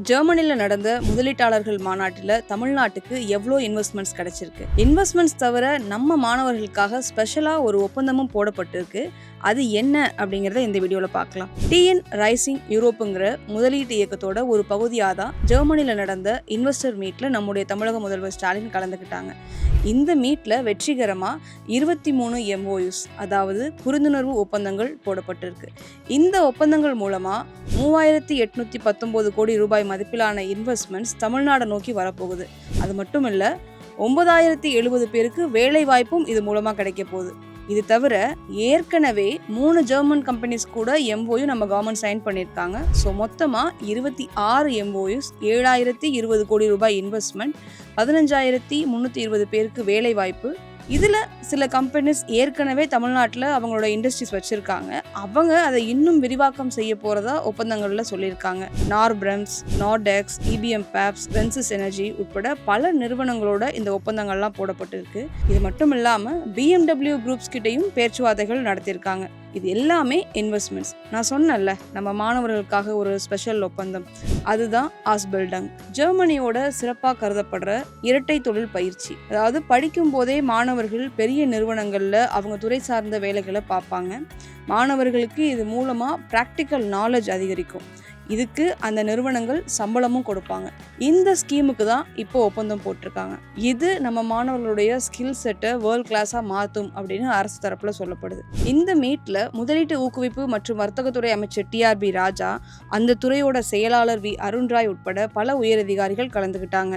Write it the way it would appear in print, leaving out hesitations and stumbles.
ஜெர்மனியில் நடந்த முதலீட்டாளர்கள் மாநாட்டில் தமிழ்நாட்டுக்கு எவ்வளோ இன்வெஸ்ட்மெண்ட்ஸ் கிடைச்சிருக்கு. இன்வெஸ்ட்மெண்ட்ஸ் தவிர நம்ம மாணவர்களுக்காக ஸ்பெஷலாக ஒரு ஒப்பந்தமும் போடப்பட்டிருக்கு. அது என்ன அப்படிங்கிறத இந்த வீடியோவில் பார்க்கலாம். டிஎன் ரைசிங் யூரோப்புங்கிற முதலீட்டு இயக்கத்தோட ஒரு பகுதியாக தான் ஜெர்மனியில் நடந்த இன்வெஸ்டர் மீட்டில் நம்முடைய தமிழக முதல்வர் ஸ்டாலின் கலந்துக்கிட்டாங்க. இந்த மீட்டில் வெற்றிகரமாக 23 MOUs அதாவது புரிந்துணர்வு ஒப்பந்தங்கள் போடப்பட்டிருக்கு. இந்த ஒப்பந்தங்கள் மூலமாக 3819 கோடி ரூபாய் மதிப்பிலான இன்வெஸ்ட்மெண்ட்ஸ் தமிழ்நாடு நோக்கி வரப்போகுது. அது மட்டும் இல்லை, 9070 பேருக்கு வேலை வாய்ப்பும் இது மூலமாக கிடைக்க போகுது. இது தவிர ஏற்கனவே 3 ஜெர்மன் கம்பெனிஸ் கூட MOU நம்ம கவர்மெண்ட் சைன் பண்ணியிருக்காங்க. ஸோ மொத்தமாக 26 MOUs, 7020 கோடி ரூபாய் இன்வெஸ்ட்மெண்ட், 15320 பேருக்கு வேலை வாய்ப்பு. இதில் சில கம்பெனிஸ் ஏற்கனவே தமிழ்நாட்டில் அவங்களோட இண்டஸ்ட்ரீஸ் வச்சுருக்காங்க. அவங்க அதை இன்னும் விரிவாக்கம் செய்ய போகிறதா ஒப்பந்தங்களில் சொல்லியிருக்காங்க. நார்பிரம்ஸ், நார்டெக்ஸ், EBM பேப்ஸ், வென்சிஸ் எனர்ஜி உட்பட பல நிறுவனங்களோட இந்த ஒப்பந்தங்கள்லாம் போடப்பட்டிருக்கு. இது மட்டும் இல்லாமல் BMW குரூப்ஸ் கிட்டையும் பேச்சுவார்த்தைகள் நடத்தியிருக்காங்க. இது எல்லாமே இன்வெஸ்ட்மெண்ட்ஸ். நான் சொன்னேன்ல, நம்ம மாணவர்களுக்காக ஒரு ஸ்பெஷல் ஒப்பந்தம், அதுதான் ஆஸ்பில்டங். ஜெர்மனியோட சிறப்பாக கருதப்படுற இரட்டை தொழில் பயிற்சி. அதாவது படிக்கும் போதே மாணவர்கள் பெரிய நிறுவனங்களில் அவங்க துறை சார்ந்த வேலைகளை பார்ப்பாங்க. மாணவர்களுக்கு இது மூலமாக ப்ராக்டிக்கல் நாலேஜ் அதிகரிக்கும். இதுக்கு அந்த நிறுவனங்கள் சம்பளமும் கொடுப்பாங்க. இந்த ஸ்கீமுக்கு தான் இப்போ ஒப்பந்தம் போட்டிருக்காங்க. இது நம்ம மாணவர்களுடைய ஸ்கில் செட்டை வேர்ல்ட் கிளாஸாக மாற்றும் அப்படின்னு அரசு தரப்பில் சொல்லப்படுது. இந்த மீட்டில் முதலீட்டு ஊக்குவிப்பு மற்றும் வர்த்தகத்துறை அமைச்சர் TRB ராஜா, அந்த துறையோட செயலாளர் V அருண்ராய் உட்பட பல உயரதிகாரிகள் கலந்துக்கிட்டாங்க.